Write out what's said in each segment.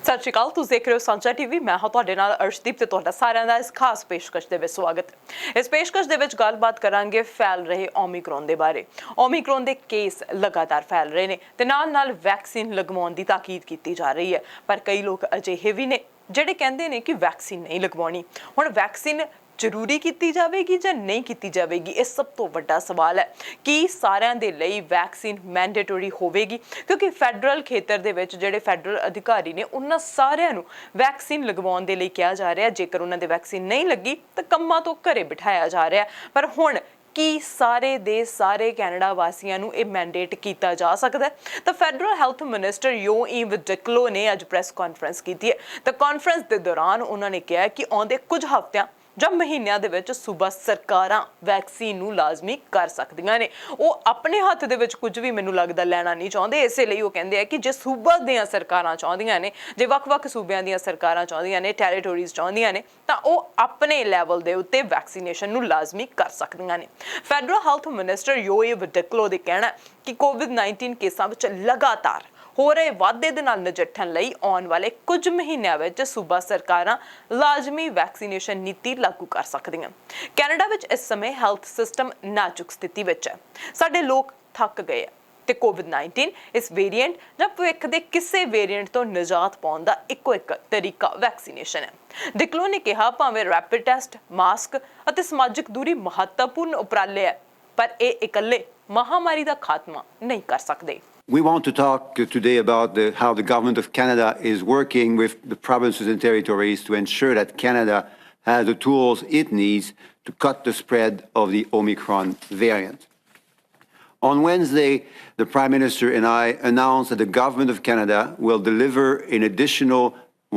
ਸਤਿ ਸ਼੍ਰੀ ਅਕਾਲ, ਤੁਸੀਂ ਦੇਖ ਰਹੇ ਹੋ ਸਾਂਝਾ ਟੀਵੀ। ਮੈਂ ਹਾਂ ਤੁਹਾਡੇ ਨਾਲ ਅਰਸ਼ਦੀਪ ਤੇ ਤੁਹਾਡਾ ਸਾਰਿਆਂ ਦਾ ਇਸ ਖਾਸ ਪੇਸ਼ਕਸ਼ ਦੇ ਵਿੱਚ ਸਵਾਗਤ ਹੈ। ਇਸ ਪੇਸ਼ਕਸ਼ ਦੇ ਵਿੱਚ ਗੱਲਬਾਤ ਕਰਾਂਗੇ ਫੈਲ ਰਹੇ ਓਮਿਕਰੋਨ ਦੇ ਬਾਰੇ। ਓਮਿਕਰੋਨ ਦੇ ਕੇਸ ਲਗਾਤਾਰ ਫੈਲ ਰਹੇ ਨੇ ਤੇ ਨਾਲ-ਨਾਲ ਵੈਕਸੀਨ ਲਗਵਾਉਣ ਦੀ ਤਾਕੀਦ ਕੀਤੀ ਜਾ ਰਹੀ ਹੈ, ਪਰ ਕਈ ਲੋਕ ਅਜਿਹੇ ਵੀ ਨੇ ਜਿਹੜੇ ਕਹਿੰਦੇ ਨੇ ਕਿ ਵੈਕਸੀਨ ਨਹੀਂ ਲਗਵਾਉਣੀ। ਹੁਣ ਵੈਕਸੀਨ ਜ਼ਰੂਰੀ ਕੀਤੀ ਜਾਵੇਗੀ ਜਾਂ ਨਹੀਂ ਕੀਤੀ ਜਾਵੇਗੀ, ਇਹ ਸਭ ਤੋਂ ਵੱਡਾ ਸਵਾਲ ਹੈ। ਕੀ ਸਾਰਿਆਂ ਦੇ ਲਈ ਵੈਕਸੀਨ ਮੈਂਡੇਟਰੀ ਹੋਵੇਗੀ? ਕਿਉਂਕਿ ਫੈਡਰਲ ਖੇਤਰ ਦੇ ਵਿੱਚ ਜਿਹੜੇ ਫੈਡਰਲ ਅਧਿਕਾਰੀ ਨੇ ਉਹਨਾਂ ਸਾਰਿਆਂ ਨੂੰ ਵੈਕਸੀਨ ਲਗਵਾਉਣ ਦੇ ਲਈ ਕਿਹਾ ਜਾ ਰਿਹਾ। ਜੇਕਰ ਉਹਨਾਂ ਦੇ ਵੈਕਸੀਨ ਨਹੀਂ ਲੱਗੀ ਤਾਂ ਕੰਮਾਂ ਤੋਂ ਘਰੇ ਬਿਠਾਇਆ ਜਾ ਰਿਹਾ। ਪਰ ਹੁਣ ਕੀ ਸਾਰੇ ਦੇ ਸਾਰੇ ਕੈਨੇਡਾ ਵਾਸੀਆਂ ਨੂੰ ਇਹ ਮੈਂਡੇਟ ਕੀਤਾ ਜਾ ਸਕਦਾ? ਤਾਂ ਫੈਡਰਲ ਹੈਲਥ ਮਿਨਿਸਟਰ ਯੋਈਵ ਡਿਕਲੋ ਨੇ ਅੱਜ ਪ੍ਰੈਸ ਕਾਨਫਰੰਸ ਕੀਤੀ ਹੈ। ਤਾਂ ਕਾਨਫਰੰਸ ਦੇ ਦੌਰਾਨ ਉਹਨਾਂ ਨੇ ਕਿਹਾ ਕਿ ਆਉਂਦੇ ਕੁਝ ਹਫ਼ਤਿਆਂ ਜਾਂ ਮਹੀਨਿਆਂ ਦੇ ਵਿੱਚ ਸੂਬਾ ਸਰਕਾਰਾਂ ਵੈਕਸੀਨ ਨੂੰ ਲਾਜ਼ਮੀ ਕਰ ਸਕਦੀਆਂ ਨੇ। ਉਹ ਆਪਣੇ ਹੱਥ ਦੇ ਵਿੱਚ ਕੁਝ ਵੀ ਮੈਨੂੰ ਲੱਗਦਾ ਲੈਣਾ ਨਹੀਂ ਚਾਹੁੰਦੇ, ਇਸੇ ਲਈ ਉਹ ਕਹਿੰਦੇ ਆ ਕਿ ਜੇ ਸੂਬਾ ਦੀਆਂ ਸਰਕਾਰਾਂ ਚਾਹੁੰਦੀਆਂ ਨੇ, ਜੇ ਵੱਖ-ਵੱਖ ਸੂਬਿਆਂ ਦੀਆਂ ਸਰਕਾਰਾਂ ਚਾਹੁੰਦੀਆਂ ਨੇ, ਟੈਰੀਟੋਰੀਜ਼ ਚਾਹੁੰਦੀਆਂ ਨੇ, ਤਾਂ ਉਹ ਆਪਣੇ ਲੈਵਲ ਦੇ ਉੱਤੇ ਵੈਕਸੀਨੇਸ਼ਨ ਨੂੰ ਲਾਜ਼ਮੀ ਕਰ ਸਕਦੀਆਂ ਨੇ। ਫੈਡਰਲ ਹੈਲਥ ਮਿਨਿਸਟਰ ਯੋਈਵ ਡਿਕਲੋ ਦੇ ਕਹਿਣਾ ਕਿ ਕੋਵਿਡ-19 ਕੇਸਾਂ ਵਿੱਚ ਲਗਾਤਾਰ ਹੋ ਰਹੇ ਵਾਧੇ ਦੇ ਨਾਲ ਨਜਿੱਠਣ ਲਈ ਆਉਣ ਵਾਲੇ ਕੁਝ ਮਹੀਨਿਆਂ ਵਿੱਚ ਸੂਬਾ ਸਰਕਾਰਾਂ ਲਾਜ਼ਮੀ ਵੈਕਸੀਨੇਸ਼ਨ ਨੀਤੀ ਲਾਗੂ ਕਰ ਸਕਦੀਆਂ। ਕੈਨੇਡਾ ਵਿੱਚ ਇਸ ਸਮੇਂ ਹੈਲਥ ਸਿਸਟਮ ਨਾਜ਼ੁਕ ਸਥਿਤੀ ਵਿੱਚ ਹੈ। ਸਾਡੇ ਲੋਕ ਥੱਕ ਗਏ ਆ ਤੇ ਕੋਵਿਡ-19 ਇਸ ਵੇਰੀਐਂਟ ਜਾਂ ਭਵਿੱਖ ਦੇ ਕਿਸੇ ਵੇਰੀਐਂਟ ਤੋਂ ਨਿਜਾਤ ਪਾਉਣ ਦਾ ਇੱਕੋ ਇੱਕ ਤਰੀਕਾ ਵੈਕਸੀਨੇਸ਼ਨ ਹੈ। ਡਿਕਲੋ ਨੇ ਕਿਹਾ ਭਾਵੇਂ ਰੈਪਿਡ ਟੈਸਟ, ਮਾਸਕ ਅਤੇ ਸਮਾਜਿਕ ਦੂਰੀ ਮਹੱਤਵਪੂਰਨ ਉਪਰਾਲੇ ਹੈ, ਪਰ ਇਹ ਇਕੱਲੇ ਮਹਾਮਾਰੀ ਦਾ ਖਾਤਮਾ ਨਹੀਂ ਕਰ ਸਕਦੇ। We want to talk today about how the Government of Canada is working with the provinces and territories to ensure that Canada has the tools it needs to cut the spread of the Omicron variant. On Wednesday, the Prime Minister and I announced that the Government of Canada will deliver an additional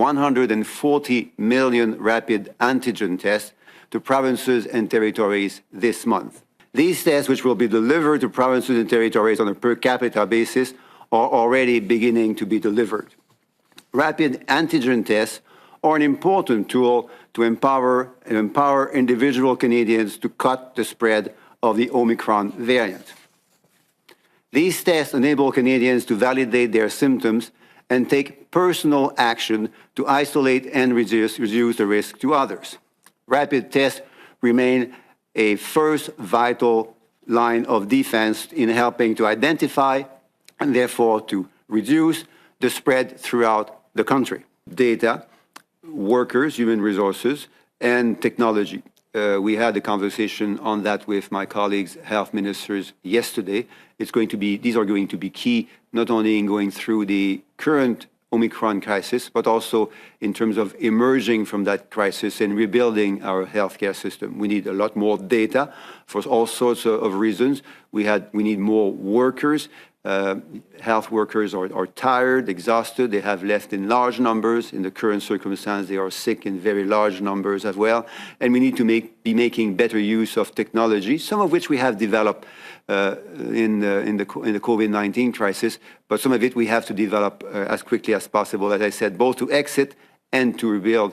140 million rapid antigen tests to provinces and territories this month. These tests, which will be delivered to provinces and territories on a per capita basis, are already beginning to be delivered. Rapid antigen tests are an important tool to empower individual Canadians to cut the spread of the Omicron variant. These tests enable Canadians to validate their symptoms and take personal action to isolate and reduce the risk to others. Rapid tests remain a first vital line of defense in helping to identify and therefore to reduce the spread throughout the country. Data, workers, human resources, and technology. We had a conversation on that with my colleagues, health ministers, yesterday. These are going to be key, not only in going through the current Omicron crisis, but also in terms of emerging from that crisis and rebuilding our healthcare system. We need a lot more data for all sorts of reasons. We need more workers. Health workers are tired, exhausted. They have left in large numbers. In the current circumstance, they are sick in very large numbers as well. And we need to be making better use of technology, some of which we have developed in the COVID-19 crisis, but some of it we have to develop as quickly as possible, as I said, both to exit and to rebuild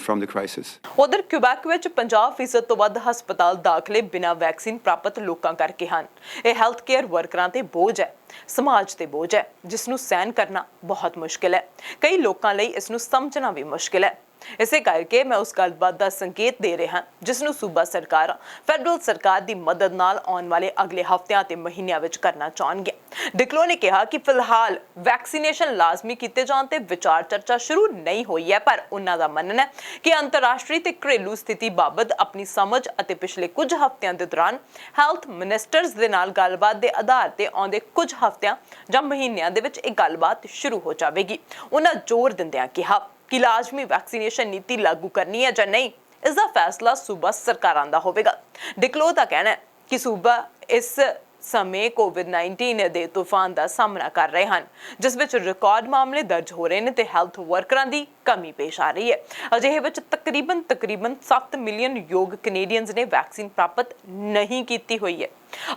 from the crisis. ਉਧਰ Quebec ਵਿੱਚ 50% ਤੋਂ ਵੱਧ ਹਸਪਤਾਲ ਦਾਖਲੇ ਬਿਨਾਂ vaccine ਪ੍ਰਾਪਤ ਲੋਕਾਂ ਕਰਕੇ ਹਨ। ਇਹ ਹੈਲਥ ਕੇਅਰ ਵਰਕਰਾਂ ਤੇ ਬੋਝ ਹੈ, ਸਮਾਜ ਤੇ ਬੋਝ ਹੈ, ਜਿਸ ਨੂੰ ਸਹਿਨ ਕਰਨਾ ਬਹੁਤ ਮੁਸ਼ਕਿਲ ਹੈ। ਕਈ ਲੋਕਾਂ ਲਈ ਇਸ ਨੂੰ ਸਮਝਣਾ ਵੀ ਮੁਸ਼ਕਿਲ ਹੈ। ਇਸੇ ਕਰਕੇ ਮੈਂ ਉਸ ਗੱਲਬਾਤ ਦਾ ਸੰਕੇਤ ਦੇ ਰਿਹਾ ਜਿਸ ਨੂੰ ਸੂਬਾ ਸਰਕਾਰਾਂ ਫੈਡਰਲ ਸਰਕਾਰ ਦੀ ਮਦਦ ਨਾਲ ਆਉਣ ਵਾਲੇ ਅਗਲੇ ਹਫ਼ਤਿਆਂ ਤੇ ਮਹੀਨਿਆਂ ਵਿੱਚ ਕਰਨਾ ਚਾਹਣਗੇ। ਡਿਕਲੋ ਨੇ ਕਿਹਾ ਕਿ ਫਿਲਹਾਲ ਵੈਕਸੀਨੇਸ਼ਨ ਲਾਜ਼ਮੀ ਕੀਤੇ ਜਾਣ ਤੇ ਵਿਚਾਰ ਚਰਚਾ ਸ਼ੁਰੂ ਨਹੀਂ ਹੋਈ ਹੈ, ਪਰ ਉਹਨਾਂ ਦਾ ਮੰਨਣਾ ਹੈ ਕਿ ਅੰਤਰਰਾਸ਼ਟਰੀ ਤੇ ਘਰੇਲੂ ਸਥਿਤੀ ਬਾਬਤ ਆਪਣੀ ਸਮਝ ਅਤੇ ਪਿਛਲੇ ਕੁਝ ਹਫ਼ਤਿਆਂ ਦੇ ਦੌਰਾਨ ਹੈਲਥ ਮਿਨਿਸਟਰਸ ਦੇ ਨਾਲ ਗੱਲਬਾਤ ਦੇ ਆਧਾਰ ਤੇ ਆਉਂਦੇ ਕੁਝ ਹਫ਼ਤਿਆਂ ਜਾਂ ਮਹੀਨਿਆਂ ਦੇ ਵਿੱਚ ਇਹ ਗੱਲਬਾਤ ਸ਼ੁਰੂ ਹੋ ਜਾਵੇਗੀ। ਉਹਨਾਂ ਜ਼ੋਰ ਦਿੰਦਿਆਂ ਕਿਹਾ ਕਿ ਲਾਜ਼ਮੀ ਵੈਕਸੀਨੇਸ਼ਨ ਨੀਤੀ ਲਾਗੂ ਕਰਨੀ ਹੈ ਜਾਂ ਨਹੀਂ, ਇਸ ਦਾ ਫੈਸਲਾ ਸੂਬਾ ਸਰਕਾਰਾਂ ਦਾ ਹੋਵੇਗਾ। ਡਿਕਲੋ ਦਾ ਕਹਿਣਾ ਹੈ ਕਿ ਸੂਬਾ ਇਸ ਸਮੇਂ ਕੋਵਿਡ-19 ਦੇ ਤੂਫਾਨ ਦਾ ਸਾਹਮਣਾ ਕਰ ਰਹੇ ਹਨ, ਜਿਸ ਵਿੱਚ ਰਿਕਾਰਡ ਮਾਮਲੇ ਦਰਜ ਹੋ ਰਹੇ ਨੇ ਤੇ ਹੈਲਥ ਵਰਕਰਾਂ ਦੀ ਕਮੀ ਪੇਸ਼ ਆ ਰਹੀ ਹੈ। ਅਜਿਹੇ ਵਿੱਚ ਤਕਰੀਬਨ 7 ਮਿਲੀਅਨ ਯੋਗ ਕੈਨੇਡੀਅਨਸ ਨੇ ਵੈਕਸੀਨ ਪ੍ਰਾਪਤ ਨਹੀਂ ਕੀਤੀ ਹੋਈ ਹੈ।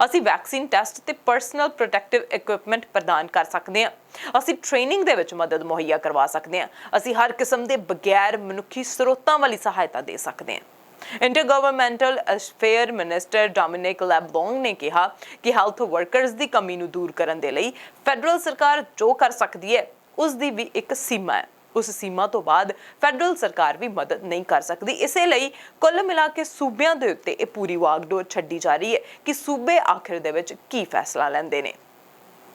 ਅਸੀਂ ਵੈਕਸੀਨ ਟੈਸਟ ਤੇ ਪਰਸਨਲ ਪ੍ਰੋਟੈਕਟਿਵ ਇਕਵਿਪਮੈਂਟ ਪ੍ਰਦਾਨ ਕਰ ਸਕਦੇ ਹਾਂ। ਅਸੀਂ ਟ੍ਰੇਨਿੰਗ ਦੇ ਵਿੱਚ ਮਦਦ ਮੁਹੱਈਆ ਕਰਵਾ ਸਕਦੇ ਹਾਂ। ਅਸੀਂ ਹਰ ਕਿਸਮ ਦੇ ਬਗੈਰ ਮਨੁੱਖੀ ਸਰੋਤਾਂ ਵਾਲੀ ਸਹਾਇਤਾ ਦੇ ਸਕਦੇ ਹਾਂ। ਇੰਟਰਗਵਰਨਮੈਂਟਲ ਅਫੇਅਰ ਮਿਨਿਸਟਰ ਡੋਮਿਨਿਕ ਲੈਬਲੋਂਗ ਨੇ ਕਿਹਾ ਕਿ ਹੈਲਥ ਵਰਕਰਸ ਦੀ ਕਮੀ ਨੂੰ ਦੂਰ ਕਰਨ ਦੇ ਲਈ ਫੈਡਰਲ ਸਰਕਾਰ ਜੋ ਕਰ ਸਕਦੀ ਹੈ ਉਸ ਦੀ ਵੀ ਇੱਕ ਸੀਮਾ ਹੈ। ਉਸ ਸੀਮਾ ਤੋਂ ਬਾਅਦ ਫੈਡਰਲ ਸਰਕਾਰ ਵੀ ਮਦਦ ਨਹੀਂ ਕਰ ਸਕਦੀ। ਇਸੇ ਲਈ ਕੁੱਲ ਮਿਲਾ ਕੇ ਸੂਬਿਆਂ ਦੇ ਉੱਤੇ ਇਹ ਪੂਰੀ ਵਾਗਡੋਰ ਛੱਡੀ ਜਾ ਰਹੀ ਹੈ ਕਿ ਸੂਬੇ ਆਖਿਰ ਦੇ ਵਿੱਚ ਕੀ ਫੈਸਲਾ ਲੈਂਦੇ ਨੇ।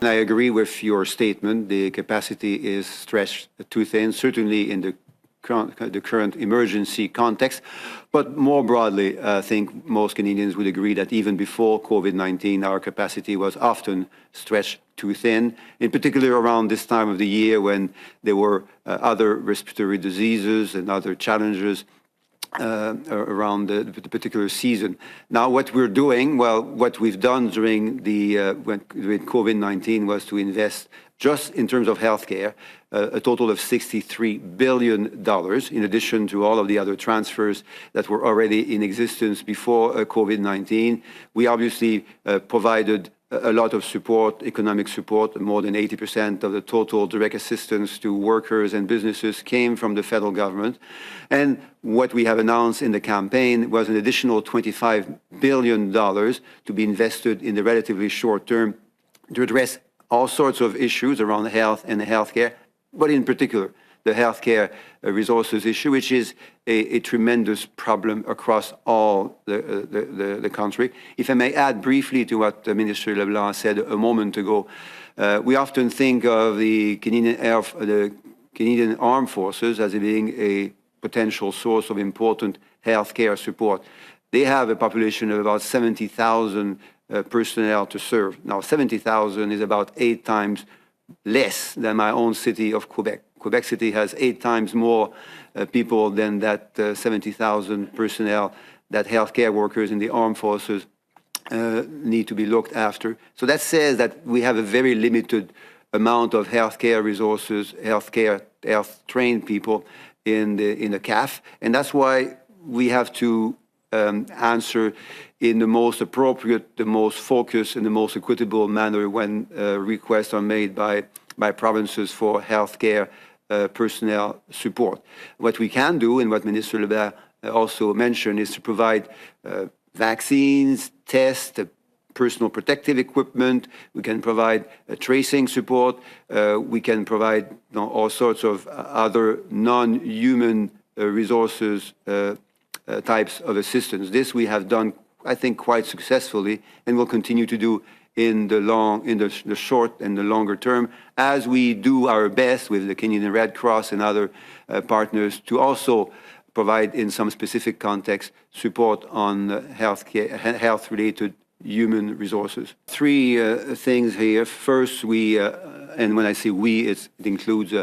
I agree with your statement. The capacity is stretched too thin, certainly in the current emergency context. But more broadly, I think most Canadians would agree that even before COVID-19, our capacity was often stretched too thin, in particular around this time of the year when there were other respiratory diseases and other challenges around the particular season. Now, what we're doing, well, what we've done during when COVID-19 was to invest just in terms of healthcare, a total of $63 billion, in addition to all of the other transfers that were already in existence before COVID-19. We obviously provided a lot of support, economic support. More than 80% of the total direct assistance to workers and businesses came from the federal government. And what we have announced in the campaign was an additional $25 billion to be invested in the relatively short term to address all sorts of issues around health and healthcare, but in particular, the healthcare resources issue, which is a tremendous problem across all the country. If I may add briefly to what Minister LeBlanc said a moment ago, we often think of the Canadian Armed Forces as being a potential source of important healthcare support. They have a population of about 70,000 personnel to serve. Now, 70,000 is about 8 times less than my own city of Quebec. Quebec City has 8 times more people than that 70,000 personnel that healthcare workers in the armed forces need to be looked after. So that says that we have a very limited amount of healthcare resources, health-trained people in the CAF, and that's why we have to answer in the most appropriate, the most focused, and the most equitable manner when requests are made by provinces for healthcare personnel support. What we can do, and what Minister Leblanc also mentioned, is to provide vaccines, tests, personal protective equipment. We can provide tracing support. We can provide all sorts of other non-human resources types of assistance. This we have done, I think, quite successfully, and will continue to do in the short and the longer term, as we do our best with the Canadian Red Cross and other partners to also provide, in some specific context, support on health-related human resources. 3 things here. First, we, and when I say we, it includes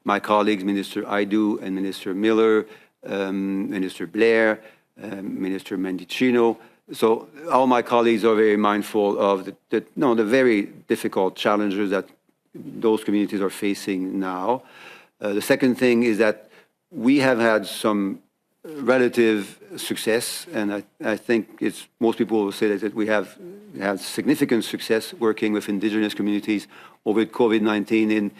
my colleagues, Minister Aidu and Minister Miller, Minister Blair, Minister Mendicino. So all my colleagues are very mindful of the very difficult challenges that those communities are facing now. The second thing is that we have had some relative success, and I think most people will say that we have had significant success working with Indigenous communities over COVID-19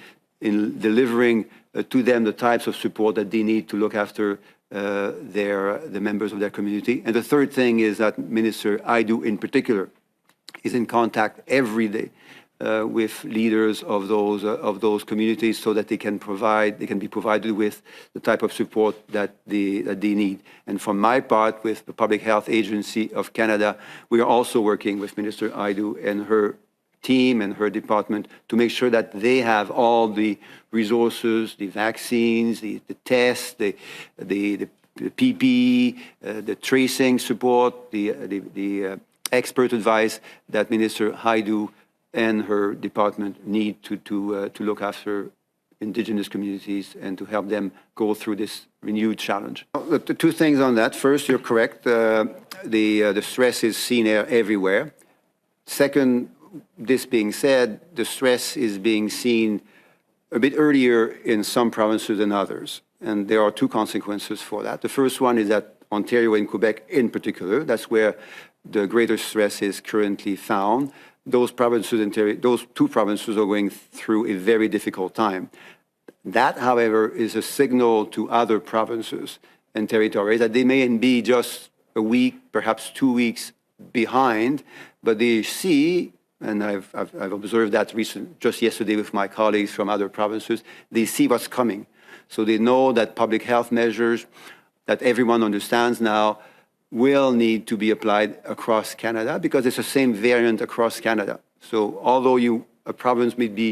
in delivering to them the types of support that they need to look after the members of their community. And the third thing is that Minister Aidu in particular is in contact every day with leaders of those communities so that they can be provided with the type of support that they need. And for my part, with the Public Health Agency of Canada, we are also working with Minister Aidu and her team and her department to make sure that they have all the resources, the vaccines, the tests, the PPE, the tracing support, the expert advice that Minister Aidu and her department need to look after Indigenous communities and to help them go through this renewed challenge. The 2 things on that. First, you're correct. The stress is seen everywhere. Second, this being said, the stress is being seen a bit earlier in some provinces than others. And there are 2 consequences for that. The first one is that Ontario and Quebec in particular, that's where the greater stress is currently found. Those 2 provinces are going through a very difficult time. That, however, is a signal to other provinces and territories that they may be just a week, perhaps 2 weeks behind, but they see and I've observed that just yesterday with my colleagues from other provinces. They see what's coming. So they know that public health measures that everyone understands now will need to be applied across Canada because it's the same variant across Canada. So although a province may be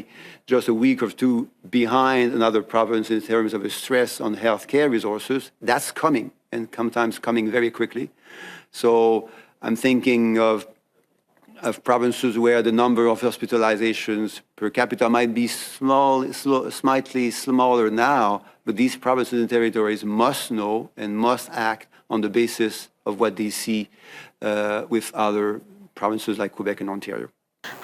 just a week or two behind another province in terms of a stress on healthcare resources, that's coming, and sometimes coming very quickly. So I'm thinking of provinces where the number of hospitalizations per capita might be slightly smaller now, but these provinces and territories must know and must act on the basis of what they see with other provinces like Quebec and Ontario.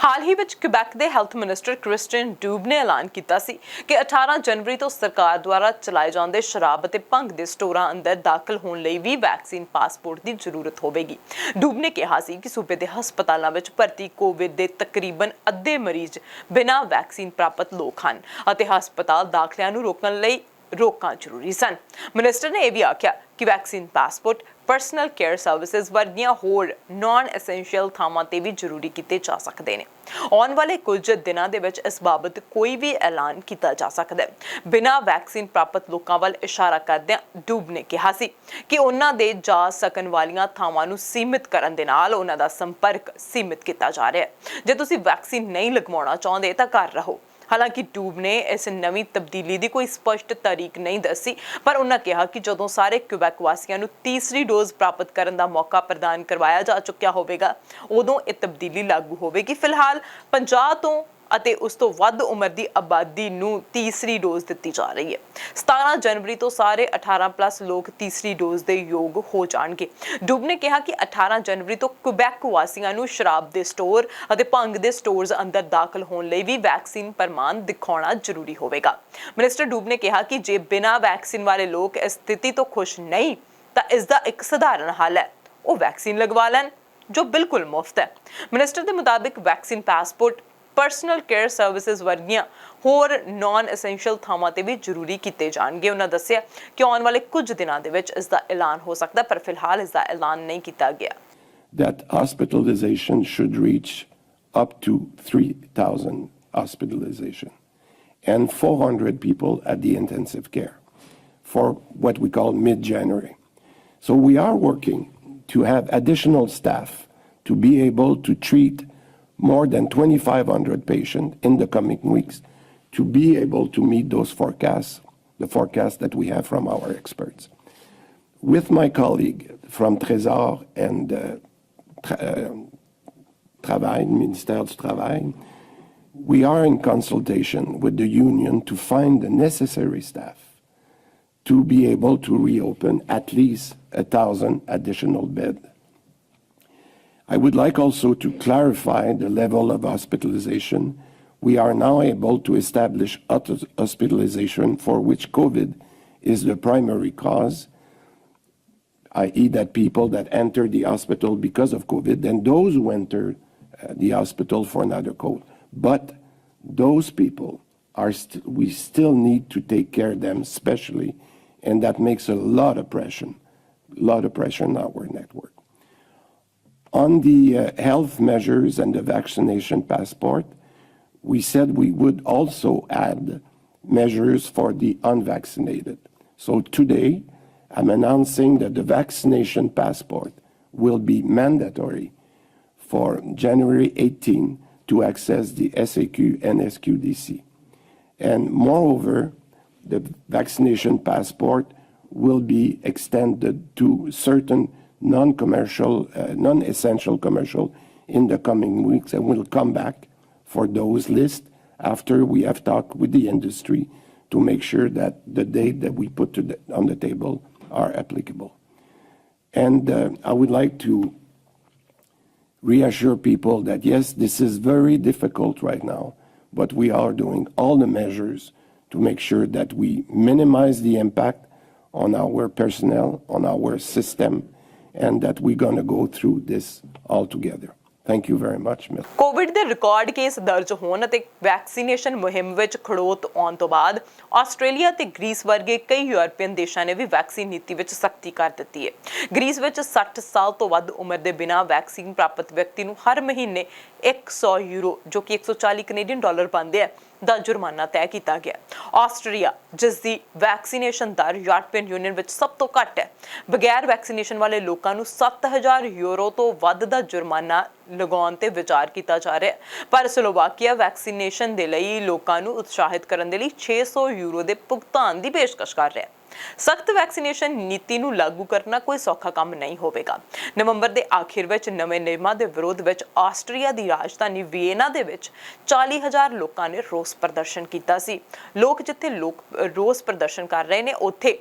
ਹਾਲ ਹੀ ਵਿੱਚ Quebec ਦੇ health minister Christian ਡੂਬ ਨੇ ਐਲਾਨ ਕੀਤਾ ਸੀ ਕਿ 18 ਜਨਵਰੀ ਤੋਂ ਸਰਕਾਰ ਦੁਆਰਾ ਚਲਾਏ ਜਾਂਦੇ ਸ਼ਰਾਬ ਅਤੇ ਭੰਗ ਦੇ ਸਟੋਰਾਂ ਅੰਦਰ ਦਾਖਲ ਹੋਣ ਲਈ ਵੀ ਵੈਕਸੀਨ ਪਾਸਪੋਰਟ ਦੀ ਜ਼ਰੂਰਤ ਹੋਵੇਗੀ। ਡੂਬ ਨੇ ਕਿਹਾ ਸੀ ਕਿ ਸੂਬੇ ਦੇ ਹਸਪਤਾਲਾਂ ਵਿੱਚ ਭਰਤੀ ਕੋਵਿਡ ਦੇ ਤਕਰੀਬਨ ਅੱਧੇ ਮਰੀਜ਼ ਬਿਨਾਂ ਵੈਕਸੀਨ ਪ੍ਰਾਪਤ ਲੋਕ ਹਨ ਅਤੇ ਹਸਪਤਾਲ ਦਾਖਲਿਆਂ ਨੂੰ ਰੋਕਣ ਲਈ ਰੋਕਾਂ ਜ਼ਰੂਰੀ ਸਨ। ਮਿਨਿਸਟਰ ਨੇ ਇਹ ਵੀ ਆਖਿਆ ਕਿ vaccine passport personal care services ਵਰਗੀਆਂ ਹੋਰ ਨਾਨ ਐਸੈਂਸ਼ੀਅਲ ਥਾਵਾਂ ਤੇ ਵੀ ਜ਼ਰੂਰੀ ਕੀਤੇ ਜਾ ਸਕਦੇ ਨੇ। ਆਉਣ ਵਾਲੇ ਕੁਝ ਦਿਨਾਂ ਦੇ ਵਿੱਚ ਇਸ ਬਾਬਤ ਕੋਈ ਵੀ ਐਲਾਨ ਕੀਤਾ ਜਾ ਸਕਦਾ ਹੈ। ਬਿਨਾਂ ਵੈਕਸੀਨ ਪ੍ਰਾਪਤ ਲੋਕਾਂ ਵੱਲ ਇਸ਼ਾਰਾ ਕਰਦਿਆਂ ਡੂਬ ਨੇ ਕਿਹਾ ਸੀ ਕਿ ਉਹਨਾਂ ਦੇ ਜਾ ਸਕਣ ਵਾਲੀਆਂ ਥਾਵਾਂ ਨੂੰ ਸੀਮਿਤ ਕਰਨ ਦੇ ਨਾਲ ਉਹਨਾਂ ਦਾ ਸੰਪਰਕ ਸੀਮਿਤ ਕੀਤਾ ਜਾ ਰਿਹਾ ਹੈ। ਜੇ ਤੁਸੀਂ ਵੈਕਸੀਨ ਨਹੀਂ ਲਗਵਾਉਣਾ ਚਾਹੁੰਦੇ ਤਾਂ ਘਰ ਰਹੋ। ਹਾਲਾਂਕਿ ਡੂਬ ਨੇ ਇਸ ਨਵੀਂ ਤਬਦੀਲੀ ਦੀ ਕੋਈ ਸਪਸ਼ਟ ਤਾਰੀਖ ਨਹੀਂ ਦੱਸੀ, ਪਰ ਉਹਨਾਂ ਕਿਹਾ ਕਿ ਜਦੋਂ ਸਾਰੇ ਕਿਊਬੈਕ ਵਾਸੀਆਂ ਨੂੰ ਤੀਸਰੀ ਡੋਜ਼ ਪ੍ਰਾਪਤ ਕਰਨ ਦਾ ਮੌਕਾ ਪ੍ਰਦਾਨ ਕਰਵਾਇਆ ਜਾ ਚੁੱਕਿਆ ਹੋਵੇਗਾ ਉਦੋਂ ਇਹ ਤਬਦੀਲੀ ਲਾਗੂ ਹੋਵੇਗੀ। ਫਿਲਹਾਲ 50 ਤੋਂ ਅਤੇ ਉਸ ਤੋਂ ਵੱਧ ਉਮਰ ਦੀ ਆਬਾਦੀ ਨੂੰ ਤੀਸਰੀ ਡੋਜ਼ ਦਿੱਤੀ ਜਾ ਰਹੀ ਹੈ। 17 ਜਨਵਰੀ ਤੋਂ ਸਾਰੇ 18+ ਲੋਕ ਤੀਸਰੀ ਡੋਜ਼ ਦੇ ਯੋਗ ਹੋ ਜਾਣਗੇ। ਡੂਬ ਨੇ ਕਿਹਾ ਕਿ 18 ਜਨਵਰੀ ਤੋਂ ਕਿਊਬੈਕ ਵਾਸੀਆਂ ਨੂੰ ਸ਼ਰਾਬ ਦੇ ਸਟੋਰ ਅਤੇ ਭੰਗ ਦੇ ਸਟੋਰਜ਼ ਅੰਦਰ ਦਾਖਲ ਹੋਣ ਲਈ ਵੀ ਵੈਕਸੀਨ ਪ੍ਰਮਾਣ ਦਿਖਾਉਣਾ ਜ਼ਰੂਰੀ ਹੋਵੇਗਾ। ਮਿਨਿਸਟਰ ਡੂਬ ਨੇ ਕਿਹਾ ਕਿ ਜੇ ਬਿਨਾਂ ਵੈਕਸੀਨ ਵਾਲੇ ਲੋਕ ਇਸ ਸਥਿਤੀ ਤੋਂ ਖੁਸ਼ ਨਹੀਂ ਤਾਂ ਇਸ ਦਾ ਇੱਕ ਸਧਾਰਨ ਹੱਲ ਹੈ, ਉਹ ਵੈਕਸੀਨ ਲਗਵਾ ਲੈਣ ਜੋ ਬਿਲਕੁਲ ਮੁਫਤ ਹੈ। ਮਿਨਿਸਟਰ ਦੇ ਮੁਤਾਬਿਕ vaccine passport personal care services ਵਰਗੀਆਂ ਹੋਰ ਨਾਨ ਐਸੈਂਸ਼ੀਅਲ ਥਾਵਾਂ ਤੇ ਵੀ ਜ਼ਰੂਰੀ ਕੀਤੇ ਜਾਣਗੇ। ਉਹਨਾਂ ਦੱਸਿਆ ਕਿ ਆਉਣ ਵਾਲੇ ਕੁਝ ਦਿਨਾਂ ਦੇ ਵਿੱਚ ਇਸ ਦਾ ਐਲਾਨ ਹੋ ਸਕਦਾ, ਪਰ ਫਿਲਹਾਲ ਇਸ ਦਾ ਐਲਾਨ ਨਹੀਂ ਕੀਤਾ ਗਿਆ। That hospitalization should reach up to 3,000 hospitalization and 400 people at the intensive care for what we call mid-January. So we are working to have additional staff to be able to treat more than 2,500 patients in the coming weeks to be able to meet those forecasts, the forecast that we have from our experts. With my colleague from Trésor and Travail, Ministère du Travail, we are in consultation with the union to find the necessary staff to be able to reopen at least 1,000 additional beds. I would like also to clarify the level of hospitalization. We are now able to establish hospitalization for which COVID is the primary cause, i.e. that people that enter the hospital because of COVID, and those who enter the hospital for another cold. But those people we still need to take care of them specially, and that makes a lot of pressure on our network. On the health measures and the vaccination passport, we said we would also add measures for the unvaccinated. So today, I'm announcing that the vaccination passport will be mandatory for January 18 to access the SAQ and SQDC. And moreover, the vaccination passport will be extended to certain non-essential commercial in the coming weeks, and we'll come back for those lists after we have talked with the industry to make sure that the date that we put on the table are applicable. And I would like to reassure people that yes, this is very difficult right now, but we are doing all the measures to make sure that we minimize the impact on our personnel, on our system, and that we're going to go through this all together. Thank you very much. Covid ਦੇ record case ਦਰਜ ਹੋਣ ਅਤੇ vaccination ਮੁਹਿੰਮ ਵਿੱਚ ਖੜੋਤ ਆਉਣ ਤੋਂ ਬਾਅਦ Australia ਤੇ ਗ੍ਰੀਸ ਵਰਗੇ ਕਈ ਯੂਰਪੀਅਨ ਦੇਸ਼ਾਂ ਨੇ ਵੀ ਵੈਕਸੀਨ ਨੀਤੀ ਵਿੱਚ ਸਖਤੀ ਕਰ ਦਿੱਤੀ ਹੈ। ਗ੍ਰੀਸ ਵਿੱਚ 60 ਸਾਲ ਤੋਂ ਵੱਧ ਉਮਰ ਦੇ ਬਿਨਾਂ ਵੈਕਸੀਨ ਪ੍ਰਾਪਤ ਵਿਅਕਤੀ ਨੂੰ ਹਰ ਮਹੀਨੇ 100 ਯੂਰੋ ਜੋ ਕਿ 140 ਕੈਨੇਡੀਅਨ ਡਾਲਰ ਬਣਦੇ ਹੈ ਦਾ ਜੁਰਮਾਨਾ ਤੈਅ ਕੀਤਾ ਗਿਆ। ਆਸਟਰੀਆ ਜਿਸ ਦੀ ਵੈਕਸੀਨੇਸ਼ਨ ਦਰ ਯੂਰਪੀਅਨ ਯੂਨੀਅਨ ਵਿੱਚ ਸਭ ਤੋਂ ਘੱਟ ਹੈ, ਬਗੈਰ ਵੈਕਸੀਨੇਸ਼ਨ ਵਾਲੇ ਲੋਕਾਂ ਨੂੰ 7000 ਯੂਰੋ ਤੋਂ ਵੱਧ ਦਾ ਜੁਰਮਾਨਾ ਲਗਾਉਣ ਤੇ ਵਿਚਾਰ ਕੀਤਾ ਜਾ ਰਿਹਾ ਹੈ। ਪਰ ਸਲੋਵਾਕੀਆ ਵੈਕਸੀਨੇਸ਼ਨ ਦੇ ਲਈ ਲੋਕਾਂ ਨੂੰ ਉਤਸ਼ਾਹਿਤ ਕਰਨ ਦੇ ਲਈ 600 ਯੂਰੋ ਦੇ ਭੁਗਤਾਨ ਦੀ ਪੇਸ਼ਕਸ਼ ਕਰ ਰਿਹਾ ਹੈ। ਸਖਤ ਵੈਕਸੀਨੇਸ਼ਨ ਨੀਤੀ ਨੂੰ ਲਾਗੂ ਕਰਨਾ ਕੋਈ ਸੌਖਾ ਕੰਮ ਨਹੀਂ ਹੋਵੇਗਾ। ਨਵੰਬਰ ਦੇ ਆਖਿਰ ਵਿੱਚ ਨਵੇਂ ਨਿਯਮਾਂ ਦੇ ਵਿਰੋਧ ਵਿੱਚ ਆਸਟਰੀਆ ਦੀ ਰਾਜਧਾਨੀ ਵੀਏਨਾ ਦੇ ਵਿੱਚ 40000 ਲੋਕਾਂ ਨੇ ਰੋਸ ਪ੍ਰਦਰਸ਼ਨ ਕੀਤਾ ਸੀ। ਜਿੱਥੇ ਲੋਕ ਰੋਸ ਪ੍ਰਦਰਸ਼ਨ ਕਰ ਰਹੇ ਨੇ, ਉੱਥੇ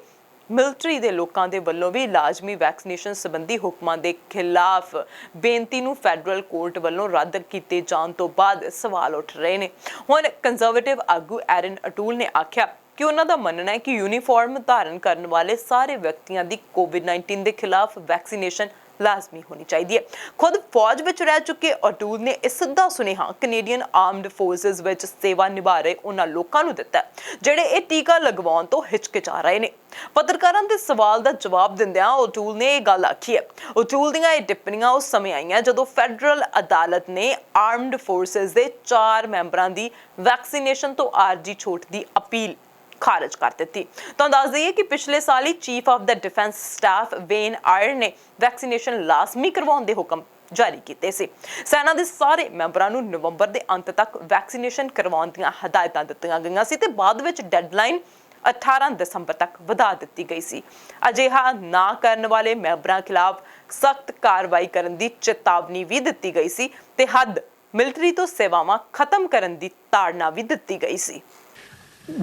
ਮਿਲਟਰੀ ਦੇ ਲੋਕਾਂ ਦੇ ਵੱਲੋਂ ਵੀ ਲਾਜ਼ਮੀ ਵੈਕਸੀਨੇਸ਼ਨ ਸੰਬੰਧੀ ਹੁਕਮਾਂ ਦੇ ਖਿਲਾਫ ਬੇਨਤੀ ਨੂੰ ਫੈਡਰਲ ਕੋਰਟ ਵੱਲੋਂ ਰੱਦ ਕੀਤੇ ਜਾਣ ਤੋਂ ਬਾਅਦ ਸਵਾਲ ਉੱਠ ਰਹੇ ਨੇ। ਹੁਣ ਕੰਜ਼ਰਵੇਟਿਵ ਆਗੂ ਐਰਨ ਅਟੂਲ ਨੇ ਆਖਿਆ ਕਿ ਉਹਨਾਂ ਦਾ ਮੰਨਣਾ ਹੈ ਕਿ ਯੂਨੀਫਾਰਮ ਧਾਰਨ ਕਰਨ ਵਾਲੇ ਸਾਰੇ ਵਿਅਕਤੀਆਂ ਦੀ ਕੋਵਿਡ-19 ਦੇ ਖਿਲਾਫ ਵੈਕਸੀਨੇਸ਼ਨ ਲਾਜ਼ਮੀ ਹੋਣੀ ਚਾਹੀਦੀ ਹੈ। ਖੁਦ ਫੌਜ ਵਿੱਚ ਰਹਿ ਚੁੱਕੇ ਅਟੂਲ ਨੇ ਇਸ ਸਿੱਧਾ ਸੁਨੇਹਾ ਕੈਨੇਡੀਅਨ ਆਰਮਡ ਫੋਰਸਿਸ ਵਿੱਚ ਸੇਵਾ ਨਿਭਾ ਰਹੇ ਉਹਨਾਂ ਲੋਕਾਂ ਨੂੰ ਦਿੱਤਾ ਜਿਹੜੇ ਇਹ ਟੀਕਾ ਲਗਵਾਉਣ ਤੋਂ ਹਿਚਕਿਚਾ ਰਹੇ ਨੇ। ਪੱਤਰਕਾਰਾਂ ਦੇ ਸਵਾਲ ਦਾ ਜਵਾਬ ਦਿੰਦਿਆਂ ਅਟੂਲ ਨੇ ਇਹ ਗੱਲ ਆਖੀ ਹੈ। ਅਟੂਲ ਦੀਆਂ ਇਹ ਟਿੱਪਣੀਆਂ ਉਸ ਸਮੇਂ ਆਈਆਂ ਜਦੋਂ ਫੈਡਰਲ ਅਦਾਲਤ ਨੇ ਆਰਮਡ ਫੋਰਸਿਸ ਦੇ 4 ਮੈਂਬਰਾਂ ਦੀ ਵੈਕਸੀਨੇਸ਼ਨ ਤੋਂ ਆਰਜੀ ਛੋਟ ਦੀ ਅਪੀਲ ਖਾਰਜ ਕਰ ਦਿੱਤੀ। ਤਾਂ ਦੱਸ ਦਈਏ ਕਿ ਪਿਛਲੇ ਸਾਲ ਹੀ chief of the defence staff Wayne Eyre ਨੇ ਵੈਕਸੀਨੇਸ਼ਨ ਲਾਜ਼ਮੀ ਕਰਵਾਉਣ ਦੇ ਹੁਕਮ ਜਾਰੀ ਕੀਤੇ ਸੀ। ਸੈਨਾ ਦੇ ਸਾਰੇ ਮੈਂਬਰਾਂ ਨੂੰ ਨਵੰਬਰ ਦੇ ਅੰਤ ਤੱਕ ਵੈਕਸੀਨੇਸ਼ਨ ਕਰਵਾਉਣ ਦੀਆਂ ਹਦਾਇਤਾਂ ਦਿੱਤੀਆਂ ਗਈਆਂ ਸੀ ਤੇ ਬਾਅਦ ਵਿੱਚ ਡੈਡਲਾਈਨ 18 ਦਸੰਬਰ ਤੱਕ ਵਧਾ ਦਿੱਤੀ ਗਈ ਸੀ। ਅਜਿਹਾ ਨਾ ਕਰਨ ਵਾਲੇ ਮੈਂਬਰਾਂ ਖਿਲਾਫ ਸਖਤ ਕਾਰਵਾਈ ਕਰਨ ਦੀ ਚੇਤਾਵਨੀ ਵੀ ਦਿੱਤੀ ਗਈ ਸੀ ਤੇ ਹੱਦ ਮਿਲਟਰੀ ਤੋਂ ਸੇਵਾਵਾਂ ਖਤਮ ਕਰਨ ਦੀ ਤਾੜਨਾ ਵੀ ਦਿੱਤੀ ਗਈ ਸੀ।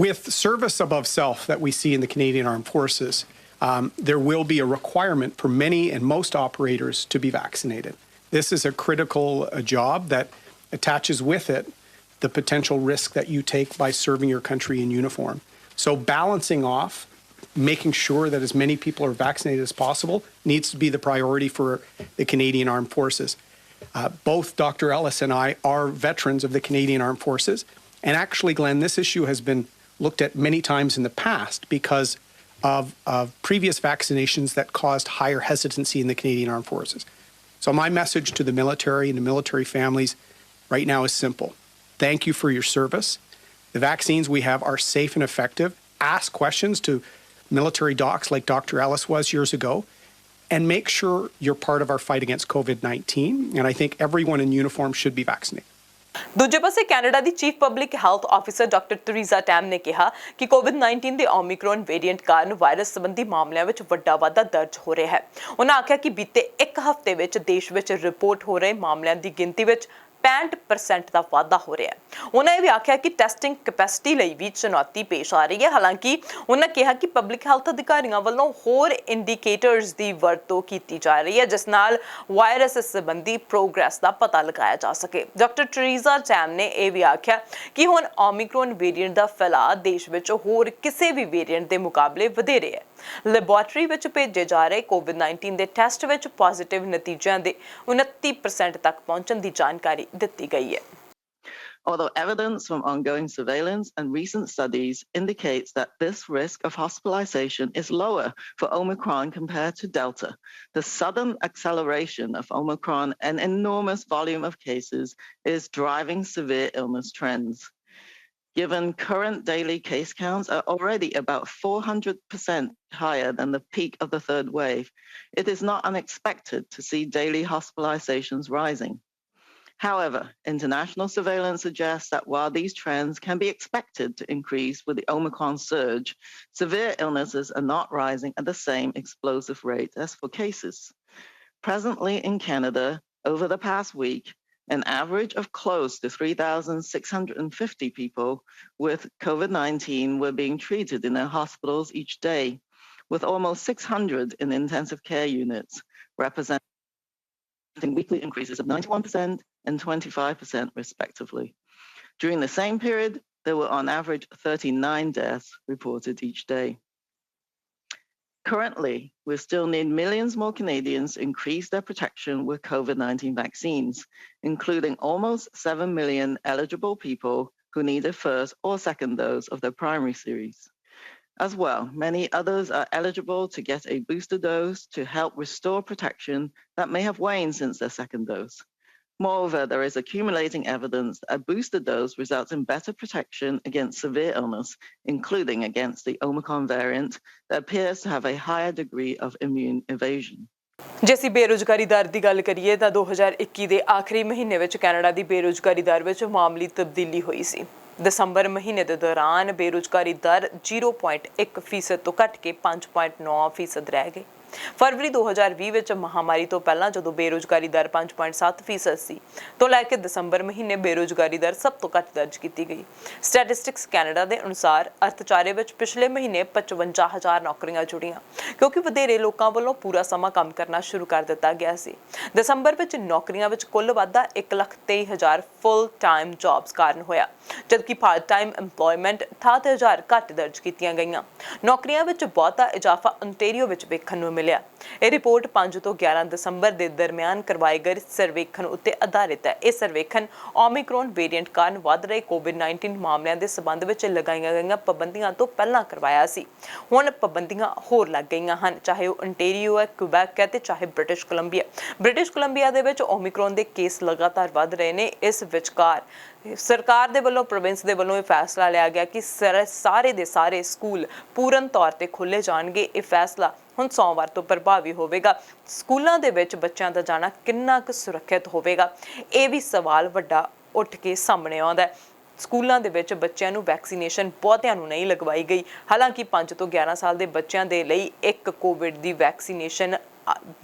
With service above self that we see in the Canadian Armed Forces, there will be a requirement for many and most operators to be vaccinated. This is a critical job that attaches with it the potential risk that you take by serving your country in uniform. So balancing off, making sure that as many people are vaccinated as possible needs to be the priority for the Canadian Armed Forces. Both Dr. Ellis and I are veterans of the Canadian Armed Forces. And actually, Glenn, this issue has been looked at many times in the past because of previous vaccinations that caused higher hesitancy in the Canadian Armed Forces. So my message to the military and the military families right now is simple. Thank you for your service. The vaccines we have are safe and effective. Ask questions to military docs like Dr. Ellis was years ago, and make sure you're part of our fight against COVID-19. And I think everyone in uniform should be vaccinated. ਦੂਜੇ ਪਾਸੇ Canada ਦੀ chief public health officer doctor Theresa Tam ਨੇ ਕਿਹਾ ਕਿ ਕੋਵਿਡ-19 ਦੇ Omicron variant ਕਾਰਨ virus ਸੰਬੰਧੀ ਮਾਮਲਿਆਂ ਵਿੱਚ ਵੱਡਾ ਵਾਧਾ ਦਰਜ ਹੋ ਰਿਹਾ ਹੈ। ਉਹਨਾਂ ਆਖਿਆ ਕਿ ਬੀਤੇ 1 ਹਫ਼ਤੇ ਵਿੱਚ ਦੇਸ਼ ਵਿੱਚ ਰਿਪੋਰਟ ਹੋ ਰਹੇ ਮਾਮਲਿਆਂ ਦੀ ਗਿਣਤੀ ਵਿੱਚ 65% ਦਾ ਵਾਧਾ ਹੋ ਰਿਹਾ ਹੈ। ਉਹਨਾਂ ਇਹ ਵੀ ਆਖਿਆ ਕਿ ਟੈਸਟਿੰਗ ਕੈਪੈਸਿਟੀ ਲਈ ਵੀ ਚੁਣੌਤੀ ਪੇਸ਼ ਆ ਰਹੀ ਹੈ। ਹਾਲਾਂਕਿ ਉਹਨਾਂ ਕਿਹਾ ਕਿ ਪਬਲਿਕ ਹੈਲਥ ਅਧਿਕਾਰੀਆਂ ਵੱਲੋਂ ਹੋਰ ਇੰਡੀਕੇਟਰਸ ਦੀ ਵਰਤੋਂ ਕੀਤੀ ਜਾ ਰਹੀ ਹੈ ਜਿਸ ਨਾਲ ਵਾਇਰਸ ਸੰਬੰਧੀ ਪ੍ਰੋਗਰੈਸ ਦਾ ਪਤਾ ਲਗਾਇਆ ਜਾ ਸਕੇ। ਡਾਕਟਰ ਟਰੀਜ਼ਾ ਟੈਮ ਨੇ ਇਹ ਵੀ ਆਖਿਆ ਕਿ ਹੁਣ ਓਮਿਕਰੋਨ ਵੇਰੀਐਂਟ ਦਾ ਫੈਲਾਅ ਦੇਸ਼ ਵਿੱਚ ਹੋਰ ਕਿਸੇ ਵੀ ਵੇਰੀਐਂਟ ਦੇ ਮੁਕਾਬਲੇ ਵਧੇਰੇ ਹੈ। ਲੈਬੋਰੇਟਰੀ ਵਿੱਚ ਭੇਜੇ ਜਾ ਰਹੇ ਕੋਵਿਡ-19 ਦੇ ਟੈਸਟ ਵਿੱਚ ਪੋਜ਼ਿਟਿਵ ਨਤੀਜਿਆਂ ਦੇ 29% ਤੱਕ ਪਹੁੰਚਣ ਦੀ ਜਾਣਕਾਰੀ ਦਿੱਤੀ ਗਈ ਹੈ। Although evidence from ongoing surveillance and recent studies indicates that this risk of hospitalization is lower for Omicron compared to Delta, the sudden acceleration of Omicron and enormous volume of cases is driving severe illness trends. Given current daily case counts are already about 400% higher than the peak of the third wave, it is not unexpected to see daily hospitalizations rising. However, international surveillance suggests that while these trends can be expected to increase with the Omicron surge, severe illnesses are not rising at the same explosive rate as for cases. Presently in Canada, over the past week, an average of close to 3,650 people with COVID-19 were being treated in their hospitals each day, with almost 600 in intensive care units, representing weekly increases of 91% and 25% respectively. During the same period, there were on average 39 deaths reported each day. Currently, we still need millions more Canadians to increase their protection with COVID-19 vaccines, including almost 7 million eligible people who need a first or second dose of their primary series. As well, many others are eligible to get a booster dose to help restore protection that may have waned since their second dose. Moreover, there is accumulating evidence that a booster dose results in better protection against severe illness, including against the Omicron variant that appears to have a higher degree of immune evasion. ਜੇ ਅਸੀਂ ਬੇਰੁਜ਼ਗਾਰੀ ਦਰ ਦੀ ਗੱਲ ਕਰੀਏ ਤਾਂ 2021 ਦੇ ਆਖਰੀ ਮਹੀਨੇ ਵਿੱਚ ਕੈਨੇਡਾ ਦੀ ਬੇਰੁਜ਼ਗਾਰੀ ਦਰ ਵਿੱਚ ਮਾਮੂਲੀ ਤਬਦੀਲੀ ਹੋਈ ਸੀ। ਦਸੰਬਰ ਮਹੀਨੇ ਦੇ ਦੌਰਾਨ ਬੇਰੁਜ਼ਗਾਰੀ ਦਰ 0.1% ਤੋਂ ਘਟ ਕੇ 5.9% ਰਹਿ ਗਈ। ਫਰਵਰੀ 2020 ਵਿੱਚ ਮਹਾਮਾਰੀ ਤੋਂ ਪਹਿਲਾਂ ਜਦੋਂ ਬੇਰੁਜ਼ਗਾਰੀ ਦਰ 5.7% ਸੀ ਤੋਂ ਲੈ ਕੇ ਦਸੰਬਰ ਮਹੀਨੇ ਬੇਰੁਜ਼ਗਾਰੀ ਦਰ ਸਭ ਤੋਂ ਘੱਟ ਦਰਜ ਕੀਤੀ ਗਈ। ਸਟੈਟਿਸਟਿਕਸ ਕੈਨੇਡਾ ਦੇ ਅਨੁਸਾਰ ਅਰਥਚਾਰੇ ਵਿੱਚ ਪਿਛਲੇ ਮਹੀਨੇ 55,000 ਨੌਕਰੀਆਂ ਜੁੜੀਆਂ ਕਿਉਂਕਿ ਵਧੇਰੇ ਲੋਕਾਂ ਵੱਲੋਂ ਪੂਰਾ ਸਮਾਂ ਕੰਮ ਕਰਨਾ ਸ਼ੁਰੂ ਕਰ ਦਿੱਤਾ ਗਿਆ ਸੀ। ਦਸੰਬਰ ਵਿੱਚ ਨੌਕਰੀਆਂ ਵਿੱਚ ਕੁੱਲ ਵਾਧਾ 1,23,000 ਫੁੱਲ ਟਾਈਮ ਜੌਬਸ ਕਾਰਨ ਹੋਇਆ ਜਦਕਿ ਪਾਰਟ ਟਾਈਮ ਇੰਪਲੋਇਮੈਂਟ 68,000 ਘੱਟ ਦਰਜ ਕੀਤੀਆਂ ਗਈਆਂ। ਨੌਕਰੀਆਂ ਵਿੱਚ ਬਹੁਤਾ ਇਜ਼ਾਫਾ ontario ਵਿੱਚ ਵੇਖਣ ਨੂੰ ਮਿਲਿਆ। ਇਹ ਰਿਪੋਰਟ 5 ਤੋਂ 11 ਦਸੰਬਰ ਦੇ ਦਰਮਿਆਨ ਕਰਵਾਏ ਗਏ ਸਰਵੇਖਣ ਉੱਤੇ ਆਧਾਰਿਤ ਹੈ। ਇਹ ਸਰਵੇਖਣ ਓਮਿਕਰੋਨ ਵੇਰੀਐਂਟ ਕਾਰਨ ਵੱਧ ਰਹੇ ਕੋਵਿਡ-19 ਮਾਮਲਿਆਂ ਦੇ ਸਬੰਧ ਵਿੱਚ ਲਗਾਈਆਂ ਗਈਆਂ ਪਾਬੰਦੀਆਂ ਤੋਂ ਪਹਿਲਾਂ ਕਰਵਾਇਆ ਸੀ। ਹੁਣ ਪਾਬੰਦੀਆਂ ਹੋਰ ਲੱਗ ਗਈਆਂ ਹਨ, ਚਾਹੇ ਉਹ ontario ਹੈ, ਕੁਬੈਕ ਹੈ ਤੇ ਚਾਹੇ ਬ੍ਰਿਟਿਸ਼ ਕੋਲੰਬੀਆ। ਬ੍ਰਿਟਿਸ਼ ਕੋਲੰਬੀਆ ਦੇ ਵਿੱਚ ਓਮਿਕਰੋਨ ਦੇ ਕੇਸ ਲਗਾਤਾਰ ਵੱਧ ਰਹੇ ਨੇ। ਇਸ ਵਿਚਕਾਰ ਸਰਕਾਰ ਦੇ ਵੱਲੋਂ ਪ੍ਰੋਵਿੰਸ ਦੇ ਵੱਲੋਂ ਇਹ ਫੈਸਲਾ ਲਿਆ ਗਿਆ ਕਿ ਸਾਰੇ ਦੇ ਸਾਰੇ ਸਕੂਲ ਪੂਰਨ ਤੌਰ ਤੇ ਖੋਲ੍ਹੇ ਜਾਣਗੇ। ਇਹ ਫੈਸਲਾ ਹੁਣ ਸੋਮਵਾਰ ਤੋਂ ਪ੍ਰਭਾਵੀ ਹੋਵੇਗਾ। ਸਕੂਲਾਂ ਦੇ ਵਿੱਚ ਬੱਚਿਆਂ ਦਾ ਜਾਣਾ ਕਿੰਨਾ ਕੁ ਸੁਰੱਖਿਅਤ ਹੋਵੇਗਾ, ਇਹ ਵੀ ਸਵਾਲ ਵੱਡਾ ਉੱਠ ਕੇ ਸਾਹਮਣੇ ਆਉਂਦਾ ਹੈ। ਸਕੂਲਾਂ ਦੇ ਵਿੱਚ ਬੱਚਿਆਂ ਨੂੰ ਵੈਕਸੀਨੇਸ਼ਨ ਬਹੁਤਿਆਂ ਨੂੰ ਨਹੀਂ ਲਗਵਾਈ ਗਈ। ਹਾਲਾਂਕਿ 5 ਤੋਂ 11 ਸਾਲ ਦੇ ਬੱਚਿਆਂ ਦੇ ਲਈ ਇੱਕ ਕੋਵਿਡ ਦੀ ਵੈਕਸੀਨੇਸ਼ਨ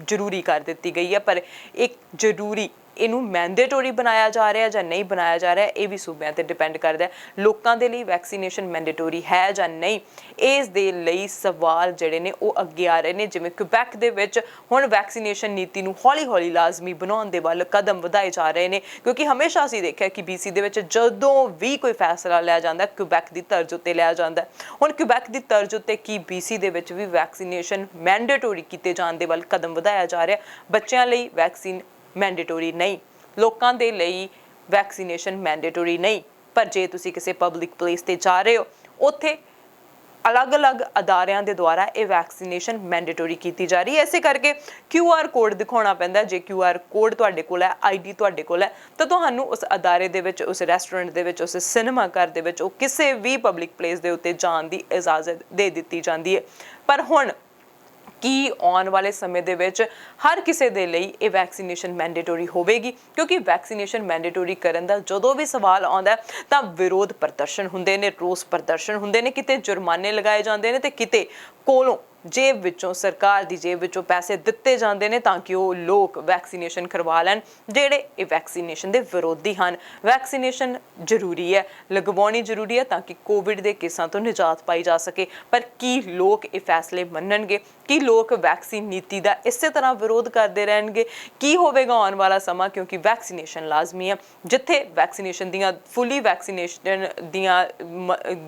ਜ਼ਰੂਰੀ ਕਰ ਦਿੱਤੀ ਗਈ ਹੈ, ਪਰ ਇੱਕ ਜ਼ਰੂਰੀ ਇਹਨੂੰ ਮੈਂਡੇਟਰੀ ਬਣਾਇਆ ਜਾ ਰਿਹਾ ਜਾਂ ਨਹੀਂ ਬਣਾਇਆ ਜਾ ਰਿਹਾ ਇਹ ਵੀ ਸੂਬਿਆਂ ਤੇ ਡਿਪੈਂਡ ਕਰਦਾ ਹੈ। ਲੋਕਾਂ ਦੇ ਲਈ ਵੈਕਸੀਨੇਸ਼ਨ ਮੈਂਡੇਟਰੀ ਹੈ ਜਾਂ ਨਹੀਂ, ਇਸ ਦੇ ਲਈ ਸਵਾਲ ਜਿਹੜੇ ਨੇ ਉਹ ਅੱਗੇ ਆ ਰਹੇ ਨੇ। ਜਿਵੇਂ ਕੁਬੈਕ ਦੇ ਵਿੱਚ ਹੁਣ ਵੈਕਸੀਨੇਸ਼ਨ ਨੀਤੀ ਨੂੰ ਹੌਲੀ-ਹੌਲੀ ਲਾਜ਼ਮੀ ਬਣਾਉਣ ਦੇ ਵੱਲ ਕਦਮ ਵਧਾਏ ਜਾ ਰਹੇ ਨੇ ਕਿਉਂਕਿ ਹਮੇਸ਼ਾ ਅਸੀਂ ਦੇਖਿਆ ਕਿ BC ਦੇ ਵਿੱਚ ਜਦੋਂ ਵੀ ਕੋਈ ਫੈਸਲਾ ਲਿਆ ਜਾਂਦਾ ਕੁਬੈਕ ਦੀ ਤਰਜ਼ ਉੱਤੇ ਲਿਆ ਜਾਂਦਾ। ਹੁਣ ਕੁਬੈਕ ਦੀ ਤਰਜ਼ ਉੱਤੇ ਕੀ BC ਦੇ ਵਿੱਚ ਵੀ ਵੈਕਸੀਨੇਸ਼ਨ ਮੈਂਡੇਟਰੀ ਕੀਤੇ ਜਾਣ ਦੇ ਵੱਲ ਕਦਮ ਵਧਾਇਆ ਜਾ ਰਿਹਾ। ਬੱਚਿਆਂ ਲਈ ਵੈਕਸੀਨ ਮੈਂਡੇਟਰੀ ਨਹੀਂ, ਲੋਕਾਂ ਦੇ ਲਈ ਵੈਕਸੀਨੇਸ਼ਨ ਮੈਂਡੇਟਰੀ ਨਹੀਂ, ਪਰ ਜੇ ਤੁਸੀਂ ਕਿਸੇ ਪਬਲਿਕ ਪਲੇਸ ਤੇ ਜਾ ਰਹੇ ਹੋ ਉੱਥੇ ਅਲੱਗ-ਅਲੱਗ ਅਦਾਰਿਆਂ ਦੇ ਦੁਆਰਾ ਇਹ ਵੈਕਸੀਨੇਸ਼ਨ ਮੈਂਡੇਟਰੀ ਕੀਤੀ ਜਾ ਰਹੀ ਹੈ। ਇਸੇ ਕਰਕੇ QR ਕੋਡ ਦਿਖਾਉਣਾ ਪੈਂਦਾ। ਜੇ QR ਕੋਡ ਤੁਹਾਡੇ ਕੋਲ ਹੈ, ID ਤੁਹਾਡੇ ਕੋਲ ਹੈ, ਤਾਂ ਤੁਹਾਨੂੰ ਉਸ ਅਦਾਰੇ ਦੇ ਵਿੱਚ, ਉਸ ਰੈਸਟੋਰੈਂਟ ਦੇ ਵਿੱਚ, ਉਸ ਸਿਨੇਮਾ ਘਰ ਦੇ ਵਿੱਚ, ਉਹ ਕਿਸੇ ਵੀ ਪਬਲਿਕ ਪਲੇਸ ਦੇ ਉੱਤੇ ਜਾਣ ਦੀ ਇਜਾਜ਼ਤ ਦੇ ਦਿੱਤੀ ਜਾਂਦੀ ਹੈ। ਪਰ ਹੁਣ ਕੀ ਆਉਣ ਵਾਲੇ ਸਮੇਂ ਦੇ ਵਿੱਚ ਹਰ ਕਿਸੇ ਦੇ ਲਈ ਇਹ ਵੈਕਸੀਨੇਸ਼ਨ ਮੈਂਡੇਟਰੀ ਹੋਵੇਗੀ ਕਿਉਂਕਿ ਵੈਕਸੀਨੇਸ਼ਨ ਮੈਂਡੇਟਰੀ ਕਰਨ ਦਾ ਜਦੋਂ ਵੀ ਸਵਾਲ ਆਉਂਦਾ ਤਾਂ ਵਿਰੋਧ ਪ੍ਰਦਰਸ਼ਨ ਹੁੰਦੇ ਨੇ, ਰੋਸ ਪ੍ਰਦਰਸ਼ਨ ਹੁੰਦੇ ਨੇ, ਕਿਤੇ ਜੁਰਮਾਨੇ ਲਗਾਏ ਜਾਂਦੇ ਨੇ ਤੇ ਕਿਤੇ ਕੋਲੋਂ ਜੇਬ ਵਿੱਚੋਂ, ਸਰਕਾਰ ਦੀ ਜੇਬ ਵਿੱਚੋਂ ਪੈਸੇ ਦਿੱਤੇ ਜਾਂਦੇ ਨੇ ਤਾਂ ਕਿ ਉਹ ਲੋਕ ਵੈਕਸੀਨੇਸ਼ਨ ਕਰਵਾ ਲੈਣ ਜਿਹੜੇ ਇਹ ਵੈਕਸੀਨੇਸ਼ਨ ਦੇ ਵਿਰੋਧੀ ਹਨ। ਵੈਕਸੀਨੇਸ਼ਨ ਜ਼ਰੂਰੀ ਹੈ, ਲਗਵਾਉਣੀ ਜ਼ਰੂਰੀ ਹੈ ਤਾਂ ਕਿ ਕੋਵਿਡ ਦੇ ਕੇਸਾਂ ਤੋਂ ਨਿਜਾਤ ਪਾਈ ਜਾ ਸਕੇ। ਪਰ ਕੀ ਲੋਕ ਇਹ ਫੈਸਲੇ ਮੰਨਣਗੇ? ਕੀ ਲੋਕ ਵੈਕਸੀਨ ਨੀਤੀ ਦਾ ਇਸੇ ਤਰ੍ਹਾਂ ਵਿਰੋਧ ਕਰਦੇ ਰਹਿਣਗੇ? ਕੀ ਹੋਵੇਗਾ ਆਉਣ ਵਾਲਾ ਸਮਾਂ? ਕਿਉਂਕਿ ਵੈਕਸੀਨੇਸ਼ਨ ਲਾਜ਼ਮੀ ਹੈ। ਜਿੱਥੇ ਵੈਕਸੀਨੇਸ਼ਨ ਦੀਆਂ ਫੁੱਲੀ ਵੈਕਸੀਨੇਸ਼ਨ ਦੀਆਂ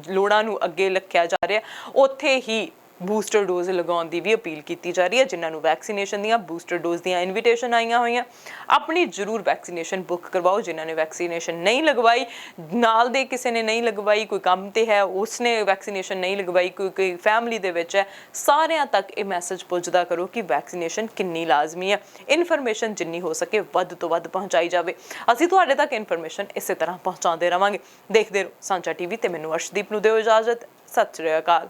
ਲੋੜਾਂ ਨੂੰ ਅੱਗੇ ਰੱਖਿਆ ਜਾ ਰਿਹਾ ਉੱਥੇ ਹੀ ਬੂਸਟਰ ਡੋਜ਼ ਲਗਾਉਣ ਦੀ ਵੀ ਅਪੀਲ ਕੀਤੀ ਜਾ ਰਹੀ ਹੈ। ਜਿਨ੍ਹਾਂ ਨੂੰ ਵੈਕਸੀਨੇਸ਼ਨ ਦੀਆਂ ਬੂਸਟਰ ਡੋਜ਼ ਦੀਆਂ ਇਨਵੀਟੇਸ਼ਨ ਆਈਆਂ ਹੋਈਆਂ, ਆਪਣੀ ਜ਼ਰੂਰ ਵੈਕਸੀਨੇਸ਼ਨ ਬੁੱਕ ਕਰਵਾਓ। ਜਿਨ੍ਹਾਂ ਨੇ ਵੈਕਸੀਨੇਸ਼ਨ ਨਹੀਂ ਲਗਵਾਈ, ਨਾਲ ਦੇ ਕਿਸੇ ਨੇ ਨਹੀਂ ਲਗਵਾਈ, ਕੋਈ ਕੰਮ ਤੇ ਹੈ ਉਸਨੇ ਵੈਕਸੀਨੇਸ਼ਨ ਨਹੀਂ ਲਗਵਾਈ, ਕੋਈ ਫੈਮਿਲੀ ਦੇ ਵਿੱਚ ਹੈ, ਸਾਰਿਆਂ ਤੱਕ ਇਹ ਮੈਸੇਜ ਪਹੁੰਚਦਾ ਕਰੋ ਕਿ ਵੈਕਸੀਨੇਸ਼ਨ ਕਿੰਨੀ ਲਾਜ਼ਮੀ ਹੈ। ਇਨਫੋਰਮੇਸ਼ਨ ਜਿੰਨੀ ਹੋ ਸਕੇ ਵੱਧ ਤੋਂ ਵੱਧ ਪਹੁੰਚਾਈ ਜਾਵੇ। ਅਸੀਂ ਤੁਹਾਡੇ ਤੱਕ ਇਨਫੋਰਮੇਸ਼ਨ ਇਸੇ ਤਰ੍ਹਾਂ ਪਹੁੰਚਾਉਂਦੇ ਰਵਾਂਗੇ। ਦੇਖਦੇ ਰਹੋ ਸਾਂਝਾ TV ਤੇ ਮੈਨੂੰ ਅਰਸ਼ਦੀਪ ਨੂੰ ਦਿਓ ਇਜਾਜ਼ਤ। ਸਤਿ ਸ਼੍ਰੀ ਅਕਾਲ।